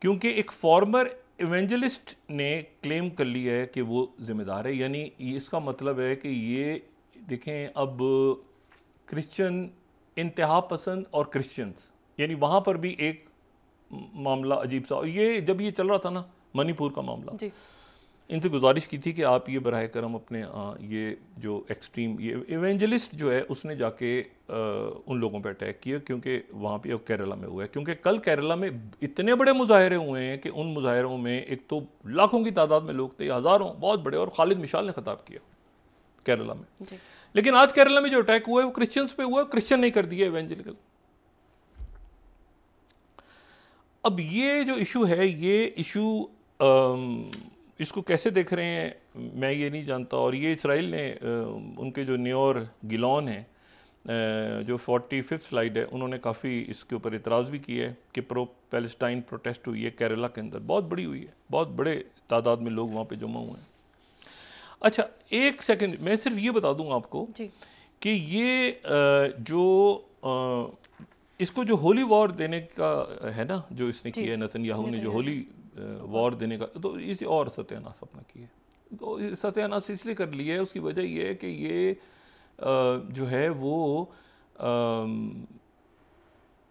B: क्योंकि एक फॉर्मर इवेंजलिस्ट ने क्लेम कर लिया है कि वो जिम्मेदार है। यानी इसका मतलब है कि ये देखें, अब क्रिश्चियन इंतहा पसंद और क्रिश्चियंस, यानी वहाँ पर भी एक मामला अजीब सा। ये जब ये चल रहा था ना मणिपुर का मामला
A: जी।
B: इनसे गुजारिश की थी कि आप ये बराह करम अपने ये जो एक्सट्रीम ये इवेंजलिस्ट जो है उसने जाके उन लोगों पे अटैक किया, क्योंकि वहाँ पे केरला में हुआ है। क्योंकि कल केरला में इतने बड़े मुजाहरे हुए हैं कि उन मुजाहरों में एक तो लाखों की तादाद में लोग थे, हज़ारों बहुत बड़े, और खालिद मिशाल ने खिताब किया केरला में। लेकिन आज केरला में जो अटैक हुआ है वो क्रिश्चियंस पे हुआ है, क्रिश्चियन नहीं कर दिया इवेंजलिकल। अब ये जो इशू है, ये इशू इसको कैसे देख रहे हैं मैं ये नहीं जानता। और ये इसराइल ने उनके जो न्योर गिलॉन है जो 45th स्लाइड है, उन्होंने काफ़ी इसके ऊपर इतराज़ भी किया है कि प्रो पैलेस्टाइन प्रोटेस्ट हुई है केरला के अंदर, बहुत बड़ी हुई है, बहुत बड़े तादाद में लोग वहाँ पे जमा हुए हैं। अच्छा एक सेकंड, मैं सिर्फ ये बता दूँ आपको कि ये इसको जो होली वॉर देने का है ना, जो इसने किया है नेतन्याहू ने, जो होली वॉर देने का, तो इसे और सत्यानाश अपना किया। तो सत्यानाश इसलिए कर लिया है, उसकी वजह ये है कि ये जो है वो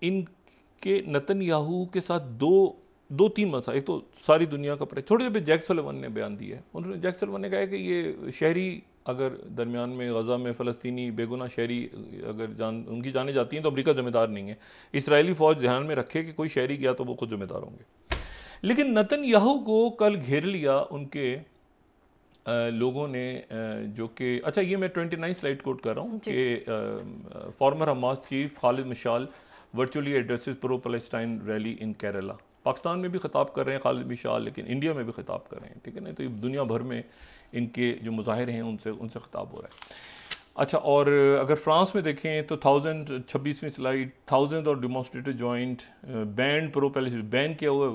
B: इनके नेतन्याहू के साथ दो तीन मसा, एक तो सारी दुनिया का थोड़ी देर जैक सलिवन ने बयान दिया है। उन्होंने जैक सलिवन ने कहा है कि ये शहरी अगर दरमियान में गज़ा में फ़लस्तीनी बेगुनाह शहरी अगर उनकी जाने जाती हैं तो अमेरिका ज़िम्मेदार नहीं है। इसराइली फ़ौज ध्यान में रखे कि कोई शहरी गया तो वो खुद ज़िम्मेदार होंगे। लेकिन नेतन्याहू को कल घेर लिया उनके लोगों ने, जो कि अच्छा ये मैं 29 स्लाइड कोट कर रहा हूँ कि former Hamas chief Khalid Mishal virtually addresses pro Palestine rally in Kerala. Pakistan में भी खिताब कर रहे हैं खालिद मिशाल, लेकिन इंडिया में भी खिताब कर रहे हैं, ठीक है ना। तो ये दुनिया भर में इनके जो मुजाहिर हैं उनसे खिताब हो रहा है। अच्छा, और अगर फ्रांस में देखें तो 26वीं स्लाइड, 1000 और demonstrator joint band pro Palestine, ban किया हुआ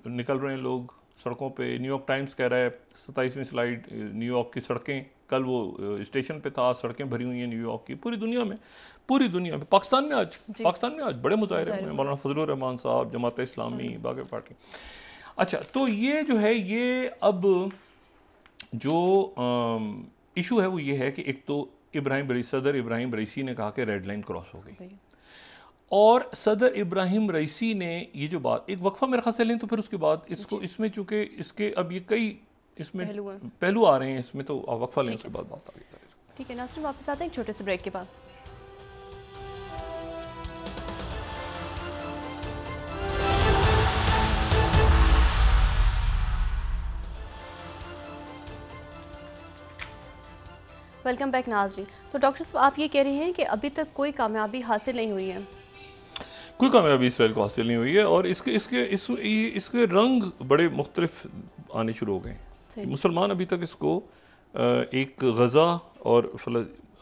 B: निकल रहे हैं लोग सड़कों पे। न्यूयॉर्क टाइम्स कह रहा है 27वीं स्लाइड, न्यूयॉर्क की सड़कें, कल वो स्टेशन पे था, सड़कें भरी हुई हैं न्यूयॉर्क की, पूरी दुनिया में। पाकिस्तान में आज बड़े मुजाहिरे हुए हैं, मौलाना फजलुर रहमान साहब, जमात इस्लामी, बाकी पार्टी। अच्छा, तो ये जो है ये अब जो इशू है वो ये है कि एक तो सदर इब्राहिम रईसी ने कहा कि रेड लाइन क्रॉस हो गई, और सदर इब्राहिम रईसी ने ये जो बात, एक वक्फा मेरे ख्याल से लें तो फिर उसके बाद इसको, इसमें चूंकि इसके अब ये कई इसमें पहलू आ रहे हैं इसमें, तो वक्फा लें उसके बाद बात आगे करें।
A: ठीक है नासिर, वापस आते हैं एक छोटे से ब्रेक के बाद। वेलकम बैक नाज़रीन। तो डॉक्टर साहब आप ये कह रहे हैं कि अभी तक कोई कामयाबी हासिल नहीं हुई है,
B: कोई कामयाबी इसराइल को हासिल नहीं हुई है, और इसके रंग बड़े मुख्तलिफ आने शुरू हो गए। मुसलमान अभी तक इसको एक गज़ा और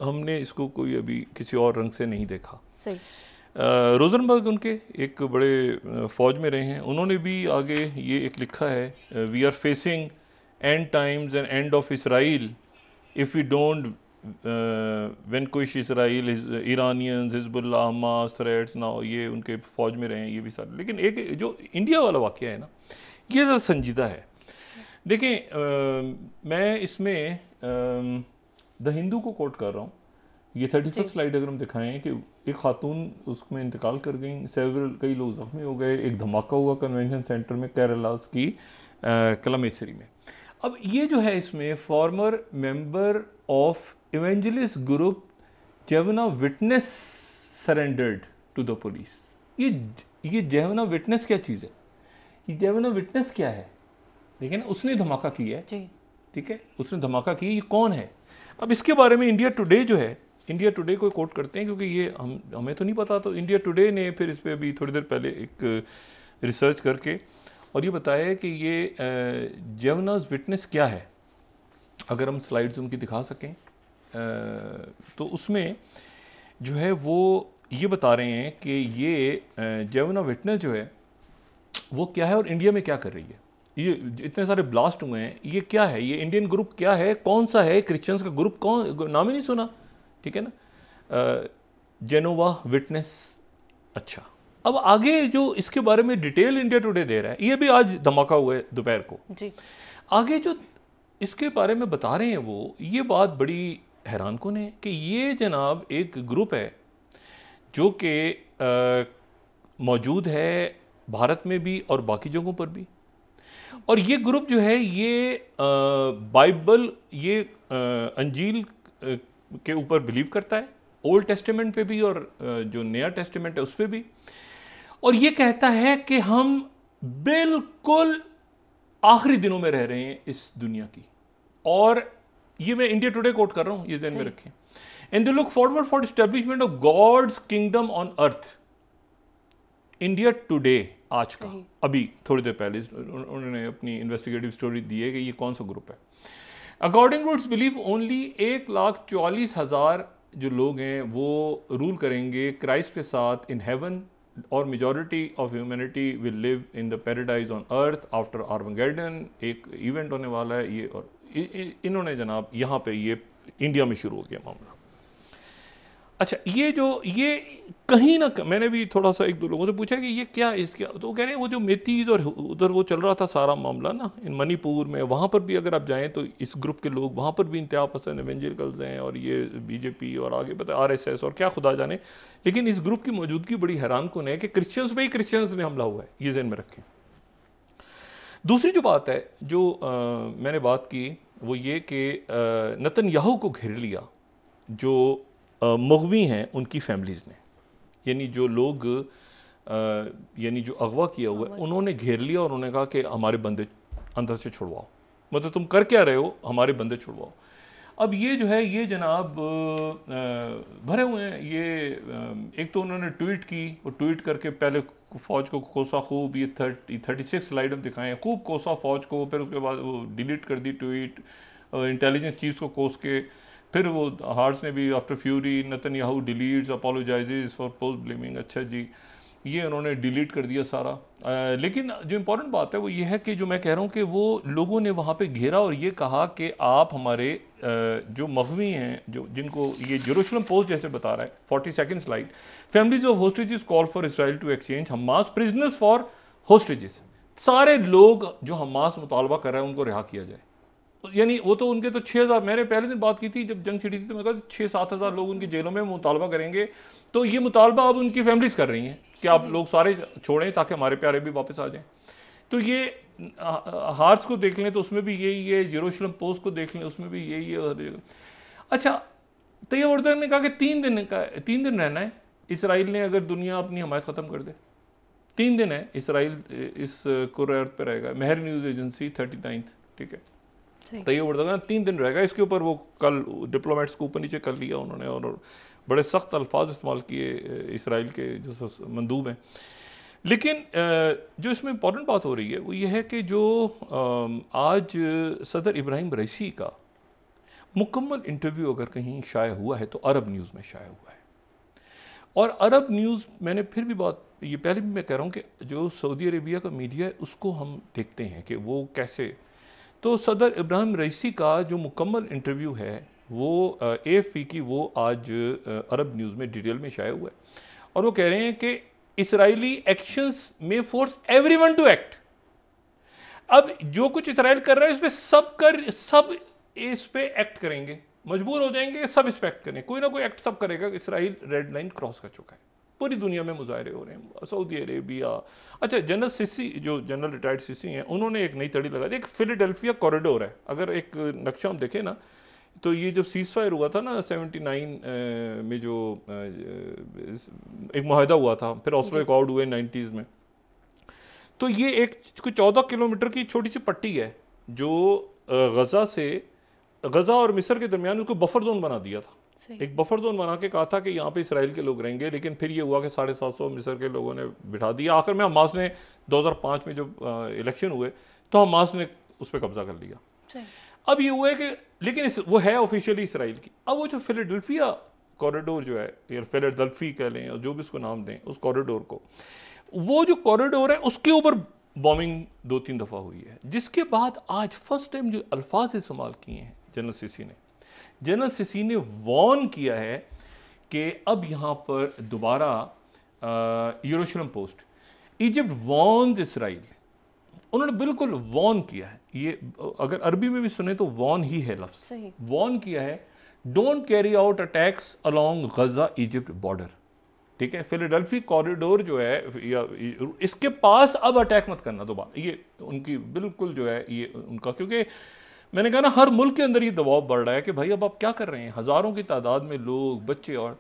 B: हमने इसको कोई अभी किसी और रंग से नहीं देखा।
A: सही।
B: रोजनबर्ग उनके एक बड़े फ़ौज में रहे हैं, उन्होंने भी आगे ये एक लिखा है, we are facing end times and end of Israel if we don't vanquish Israel, Iranians, Hezbollah, Hamas, threats now, ये उनके फ़ौज में रहे हैं ये भी सारे। लेकिन एक जो इंडिया वाला वाक़या है ना, ये ज़रा संजीदा है। देखें मैं इसमें द हिंदू को कोट कर रहा हूँ, ये 31st स्लाइड अगर हम दिखाएं कि एक खातून उसमें इंतकाल कर गई, कई लोग ज़ख्मी हो गए, एक धमाका हुआ कन्वेंशन सेंटर में केरला की कलमेसरी में। अब ये जो है इसमें former member of evangelist group Jehovah witness surrendered to the police. ये जेवना विटनेस क्या चीज़ है? ये जेवना विटनेस क्या है? देखिए ना, उसने धमाका किया है, ठीक है, उसने धमाका किया, ये कौन है? अब इसके बारे में इंडिया टुडे जो है, इंडिया टुडे को कोट करते हैं क्योंकि ये हमें तो नहीं पता, तो इंडिया टुडे ने फिर इस पर अभी थोड़ी देर पहले एक रिसर्च करके और ये बताया कि ये जेवनास विटनेस क्या है। अगर हम स्लाइड्स उनकी दिखा सकें तो उसमें जो है वो ये बता रहे हैं कि ये जेवना विटनेस जो है वो क्या है और इंडिया में क्या कर रही है। ये इतने सारे ब्लास्ट हुए हैं, ये क्या है, ये इंडियन ग्रुप क्या है, कौन सा है, क्रिश्चियंस का ग्रुप कौन, नाम ही नहीं सुना, ठीक है ना, जेनोवा विटनेस। अच्छा, अब आगे जो इसके बारे में डिटेल इंडिया टुडे दे रहा है, ये भी आज धमाका हुआ है दोपहर को
A: जी।
B: आगे जो इसके बारे में बता रहे हैं वो, ये बात बड़ी हैरान कुन है कि ये जनाब एक ग्रुप है जो कि मौजूद है भारत में भी और बाकी जगहों पर भी। और ये ग्रुप जो है ये बाइबल, ये अंजील के ऊपर बिलीव करता है, ओल्ड टेस्टामेंट पे भी और जो नया टेस्टामेंट है उस पे भी। और ये कहता है कि हम बिल्कुल आखिरी दिनों में रह रहे हैं इस दुनिया की। और ये मैं इंडिया टुडे कोट कर रहा हूं, ये ध्यान में रखें। And they look forward for establishment of God's kingdom on earth. India Today आज का, अभी थोड़ी देर पहले उन्होंने अपनी इन्वेस्टिगेटिव स्टोरी दी है कि ये कौन सा ग्रुप है। According to its belief only 1,44,000 जो लोग हैं वो रूल करेंगे क्राइस्ट के साथ इन हेवन, और majority of humanity will live in the paradise on earth after Armageddon. एक इवेंट होने वाला है ये। और इन्होंने जनाब यहाँ पे ये इंडिया में शुरू हो गया मामला। अच्छा, ये कहीं ना मैंने भी थोड़ा सा एक दो लोगों से पूछा कि ये क्या इसके, तो कह रहे हैं वो जो मेथीज और उधर वो चल रहा था सारा मामला ना इन मणिपुर में, वहाँ पर भी अगर आप जाएं तो इस ग्रुप के लोग वहाँ पर भी इंतहा पसंद एवेंजलिकल्स हैं, और ये बीजेपी और आगे पता RSS और क्या खुदा जाने। लेकिन इस ग्रुप की मौजूदगी बड़ी हैरान कुन है कि क्रिश्चियंस पे ही क्रिश्चियंस ने हमला हुआ है, ये ज़हन में रखें। दूसरी जो बात है जो मैंने बात की वो ये कि नेतन्याहू को घेर लिया जो मग़वी हैं उनकी फैमिलीज़ ने, यानी जो लोग यानी जो अगवा किया हुआ है उन्होंने घेर लिया और उन्होंने कहा कि हमारे बंदे अंदर से छुड़वाओ, मतलब तुम कर क्या रहे हो, हमारे बंदे छुड़वाओ। अब ये जो है ये जनाब भरे हुए हैं। ये एक तो उन्होंने ट्वीट की, वो ट्वीट करके पहले फ़ौज को कोसा खूब, ये 36 स्लाइड हम दिखाएं, खूब कोसा फ़ौज को, फिर उसके बाद वो डिलीट कर दी ट्वीट, इंटेलिजेंस चीफ को कोस के, फिर वो हार्ट्स ने भी after fury Netanyahu deletes apologises for post blaming. अच्छा जी, ये उन्होंने डिलीट कर दिया सारा। लेकिन जो इम्पोर्टेंट बात है वो ये है कि जो मैं कह रहा हूँ कि वो लोगों ने वहाँ पे घेरा और ये कहा कि आप हमारे जो मग़वी हैं, जो जिनको ये जेरूशलम पोस्ट जैसे बता रहा है 42nd slide, families of hostages call for Israel to exchange Hamas prisoners for hostages. सारे लोग जो हमास मुतालबा कर रहे हैं उनको रिहा किया जाए। यानी वो तो उनके तो 6,000, मैंने पहले दिन बात की थी जब जंग छिड़ी थी तो मैं कहा 6-7 हज़ार लोग उनकी जेलों में मुतालबा करेंगे। तो ये मुतालबा अब उनकी फैमिलीज कर रही हैं कि आप लोग सारे छोड़ें ताकि हमारे प्यारे भी वापस आ जाएं। तो ये हार्ट्स को देख लें तो उसमें भी यही है, जेरूशलम पोस्ट को देख लें उसमें भी यही है। अच्छा, तैयब एर्दोगन ने कहा कि 3 दिन रहना है इसराइल ने, अगर दुनिया अपनी हमायत ख़त्म कर दे। 3 दिन है इसराइल इस कुर्रे अर्थ पर रहेगा। महर न्यूज़ एजेंसी 39th, ठीक है। तैयब एर्दोगन 3 दिन रहेगा। इसके ऊपर वो कल डिप्लोमेट्स को ऊपर नीचे कर लिया उन्होंने और बड़े सख्त अल्फाज इस्तेमाल किए इसराइल के जो मंदूब हैं। लेकिन जो इसमें इंपॉर्टेंट बात हो रही है वो ये है कि जो आज सदर इब्राहिम रईसी का मुकम्मल इंटरव्यू अगर कहीं शाया हुआ है तो अरब न्यूज़ में शाया हुआ है। और अरब न्यूज़, मैंने फिर भी बात, ये पहले भी मैं कह रहा हूँ कि जो सऊदी अरेबिया का मीडिया है उसको हम देखते हैं कि वो कैसे। तो सदर इब्राहिम रईसी का जो मुकम्मल इंटरव्यू है वो AFP की, वो आज अरब न्यूज़ में डिटेल में शाया हुआ है। और वो कह रहे हैं कि इसराइली एक्शंस में फोर्स एवरीवन टू एक्ट। अब जो कुछ इसराइल कर रहा है इस पे सब इस पे एक्ट करेंगे, मजबूर हो जाएंगे, सब इस पे एक्ट करें, कोई ना कोई एक्ट सब करेगा। इसराइल रेड लाइन क्रॉस कर चुका है। पूरी दुनिया में मुजाहरे हो रहे हैं, सऊदी अरेबिया। अच्छा, जनरल सिसी, जो जनरल रिटायर्ड सिसी हैं, उन्होंने एक नई तड़ी लगा दी। एक फिलाडेल्फिया कॉरिडोर है, अगर एक नक्शा हम देखें ना तो ये जब सीज फायर हुआ था ना 79 में, जो एक मुआहदा हुआ था, फिर ऑस्लो अकॉर्ड हुए 90s में, तो ये एक 14 किलोमीटर की छोटी सी पट्टी है जो गज़ा और मिस्र के दरमियान उसको बफर जोन बना दिया था। एक बफर जोन बना के कहा था कि यहाँ पे इसराइल के लोग रहेंगे, लेकिन फिर ये हुआ कि 750 मिस्र के लोगों ने बिठा दिया। आखिर में हमास ने 2005 में जब इलेक्शन हुए तो हमास ने उस पर कब्जा कर लिया। अब ये हुआ है कि लेकिन वो है ऑफिशियली इसराइल की। अब वो जो फिलाडेल्फिया कॉरिडोर जो है, या फिलाडेल्फी कह लें और जो भी उसको नाम दें, उस कॉरिडोर को, वो जो कॉरिडोर है उसके ऊपर बॉम्बिंग 2-3 दफ़ा हुई है। जिसके बाद आज फर्स्ट टाइम जो अल्फाज इस्तेमाल किए हैं जनरल सिसी ने वार्न किया है कि अब यहाँ पर दोबारा यरूशलेम पोस्ट, इजिप्ट वॉन्स इसराइल, उन्होंने बिल्कुल वॉर्न किया है। ये अगर अरबी में भी सुने तो वॉर्न ही है लफ्ज़, वॉर्न किया है, don't carry out attacks along Gaza Egypt border, ठीक है। फिलाडेल्फी कॉरिडोर जो है या इसके पास अब अटैक मत करना दोबारा, ये उनकी बिल्कुल जो है ये उनका, क्योंकि मैंने कहा ना हर मुल्क के अंदर ये दबाव बढ़ रहा है कि भाई अब आप क्या कर रहे हैं, हज़ारों की तादाद में लोग, बच्चे, और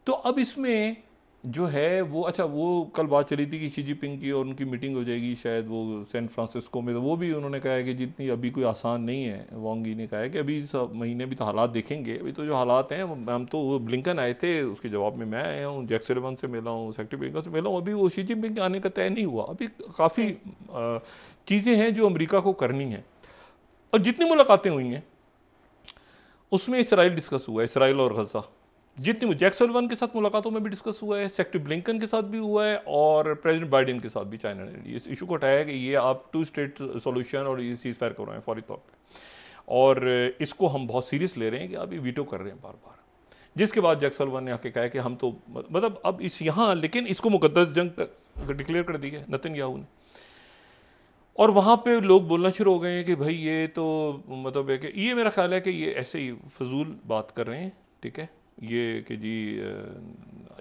B: तो अब इसमें जो है वो, अच्छा वो कल बात चली थी कि शी जिनपिंग की और उनकी मीटिंग हो जाएगी शायद वो सैन फ्रांसिस्को में, तो वो भी उन्होंने कहा है कि जितनी अभी कोई आसान नहीं है। वांगी ने कहा है कि अभी सब महीने भी तो हालात देखेंगे, अभी तो जो हालात हैं, हम तो वो ब्लिंकन आए थे, उसके जवाब में मैं आया हूँ, जैक सुलिवन से मिला हूँ, सेक्रेटरी ब्लिंकन से मिला हूँ, अभी वो शी जिनपिंग के आने का तय नहीं हुआ, अभी काफ़ी चीज़ें हैं जो अमरीका को करनी है। और जितनी मुलाकातें हुई हैं उसमें इसराइल डिस्कस हुआ है, इसराइल और गजा, जितनी जैक सुलिवन के साथ मुलाकातों में भी डिस्कस हुआ है, सेक्रेटरी ब्लिंकन के साथ भी हुआ है, और प्रेसिडेंट बाइडेन के साथ भी चाइना ने इस इशू को उठाया है कि ये आप 2 स्टेट सॉल्यूशन और ये सीज फायर कर रहे हैं फौरी तौर पे, और इसको हम बहुत सीरियस ले रहे हैं कि आप ये वीटो कर रहे हैं बार बार। जिसके बाद जैक सुलिवन ने आके कहा कि हम तो मतलब अब इस यहाँ, लेकिन इसको मुकद्दस जंग डिक्लेयर कर दी है नेतन्याहू ने, और वहाँ पे लोग बोलना शुरू हो गए हैं कि भाई ये तो मतलब है कि ये मेरा ख्याल है कि ये ऐसे ही फजूल बात कर रहे हैं, ठीक है, ये कि जी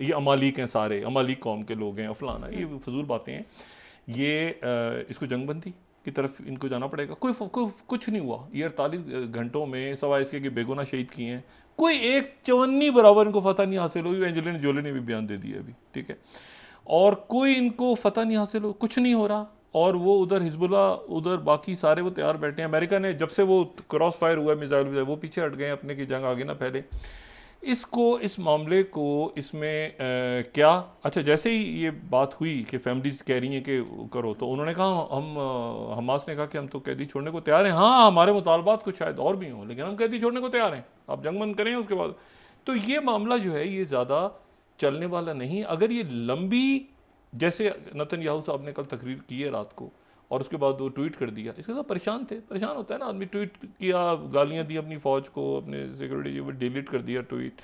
B: ये अमालिक हैं, सारे अमालिक कौम के लोग हैं, फलाना, ये फजूल बातें हैं, ये इसको जंगबंदी की तरफ इनको जाना पड़ेगा। कुछ नहीं हुआ, ये 48 घंटों में सवाए इसके कि बेगुनाह शहीद किए हैं, कोई एक चवन्नी बराबर इनको फतह नहीं हासिल हुई। एंजेलिना जोली ने भी बयान दे दिया अभी, ठीक है, और कोई इनको फतह नहीं हासिल हो, कुछ नहीं हो रहा। और वो उधर हिजबुल्ला, उधर बाकी सारे वो तैयार बैठे हैं। अमेरिका ने जब से वो क्रॉस फायर हुआ मिसाइल, वो पीछे हट गए अपने की जंग आगे ना फैले। इसको, इस मामले को, इसमें क्या, अच्छा जैसे ही ये बात हुई कि फैमिलीज कह रही हैं कि करो, तो उन्होंने कहा हम हमास ने कहा कि हम तो कैदी छोड़ने को तैयार हैं, हाँ हमारे मुतालबात कुछ शायद और भी हों, लेकिन हम कैदी छोड़ने को तैयार हैं, आप जंग बंद करें उसके बाद। तो ये मामला जो है ये ज़्यादा चलने वाला नहीं। अगर ये लंबी, जैसे नेतन्याहू साहब ने कल तकरीर की है रात को, और उसके बाद वो ट्वीट कर दिया, इसके साथ परेशान थे, परेशान होता है ना आदमी, ट्वीट किया, गालियां दी अपनी फ़ौज को, अपने सिक्योरिटी को डिलीट कर दिया ट्वीट,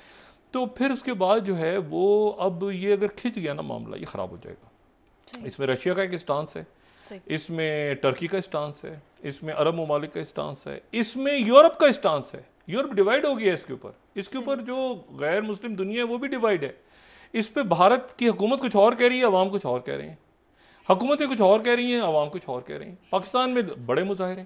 B: तो फिर उसके बाद जो है वो, अब ये अगर खिंच गया ना मामला, ये ख़राब हो जाएगा। इसमें रशिया का एक स्टांस है, इसमें टर्की का स्टांस है, इसमें अरब ममालिक का स्टांस है, इसमें यूरोप का स्टांस है। यूरोप डिवाइड हो गया इसके ऊपर, इसके ऊपर जो गैर मुस्लिम दुनिया है वो भी डिवाइड है। इस पे भारत की हुकूमत कुछ और कह रही है, अवाम कुछ और कह रहे हैं, हुकूमतें कुछ और कह रही हैं, अवाम कुछ और कह रही हैं। पाकिस्तान में बड़े मुजाहरे।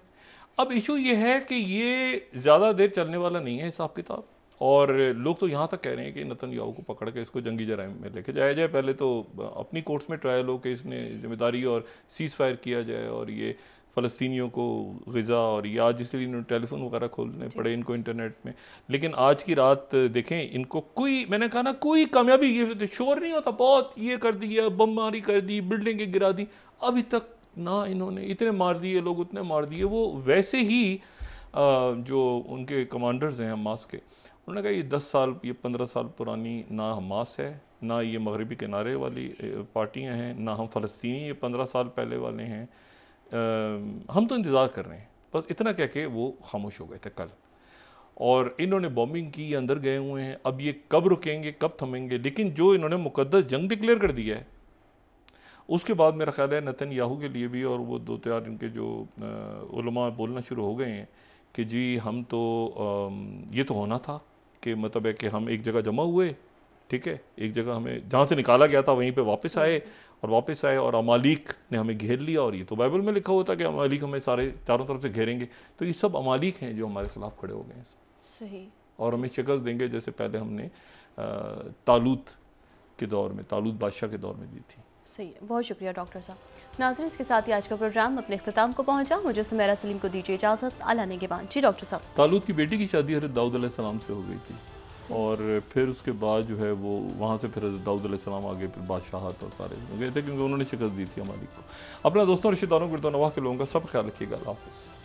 B: अब इशू ये है कि ये ज़्यादा देर चलने वाला नहीं है हिसाब किताब, और लोग तो यहाँ तक कह रहे हैं कि नेतन्याहू को पकड़ के इसको जंगी जराइम में लेके जाया जाए, पहले तो अपनी कोर्ट्स में ट्रायल हो कि इसने जिम्मेदारी, और सीज़ फायर किया जाए, और ये फ़लस्तीनियों को ग़ज़ा, और ये आज इसलिए इन्होंने टेलीफोन वगैरह खोलने पड़े इनको इंटरनेट में, लेकिन आज की रात देखें इनको कोई, मैंने कहा ना, कोई कामयाबी, ये शोर नहीं होता, बहुत ये कर दिया, बमबारी कर दी, बिल्डिंगें गिरा दी, अभी तक ना इन्होंने, इतने मार दिए लोग, उतने मार दिए। वो वैसे ही जो उनके कमांडर्स हैं हमास के, उन्होंने कहा ये 10 साल, ये 15 साल पुरानी ना हमास है, ना ये मगरबी किनारे वाली पार्टियाँ हैं, ना हम फ़लस्तीनी ये 15 साल पहले वाले हैं, हम तो इंतज़ार कर रहे हैं, बस इतना कह के वो खामोश हो गए थे कल। और इन्होंने बॉम्बिंग की, अंदर गए हुए हैं, अब ये कब रुकेंगे, कब थमेंगे। लेकिन जो इन्होंने मुकद्दस जंग डिक्लेयर कर दिया है, उसके बाद मेरा ख्याल है नेतन्याहू के लिए भी, और वो 2-4 इनके जो उलमा बोलना शुरू हो गए हैं कि जी हम तो ये तो होना था कि मतलब है कि हम एक जगह जमा हुए, ठीक है, एक जगह हमें जहाँ से निकाला गया था वहीं पे वापस आए, और अमालिक ने हमें घेर लिया, और ये तो बाइबल में लिखा होता कि अमालिक हमें सारे चारों तरफ से घेरेंगे। तो ये सब अमालिक हैं जो हमारे खिलाफ खड़े हो गए हैं,
A: सही, और
B: हमें शिकस्त देंगे, जैसे पहले हमने तालूत के दौर में, तालूत बादशाह के दौर में दी थी।
A: सही है, बहुत शुक्रिया डॉक्टर साहब। नाज़रीन, इसके साथ ही आज का प्रोग्राम अपने इख्तिताम को पहुंचा। मुझे सुमेरा सलीम को दीजिए इजाज़त। आला निगहबान। जी डॉक्टर साहब,
B: तालूत की बेटी की शादी हज़रत दाऊद अलैहिस्सलाम से हो गई थी, और फिर उसके बाद जो है वो वहाँ से फिर हज़रत दाऊद अलैहिस्सलाम आगे फिर बादशाहत और सारे गए थे, क्योंकि उन्होंने शिकस्त दी थी अमालिक को। अपना दोस्तों, रिश्तेदारों, गिरदोनवाह के लोगों का सब ख्याल रखिएगा। अल्लाह हाफ़िज़।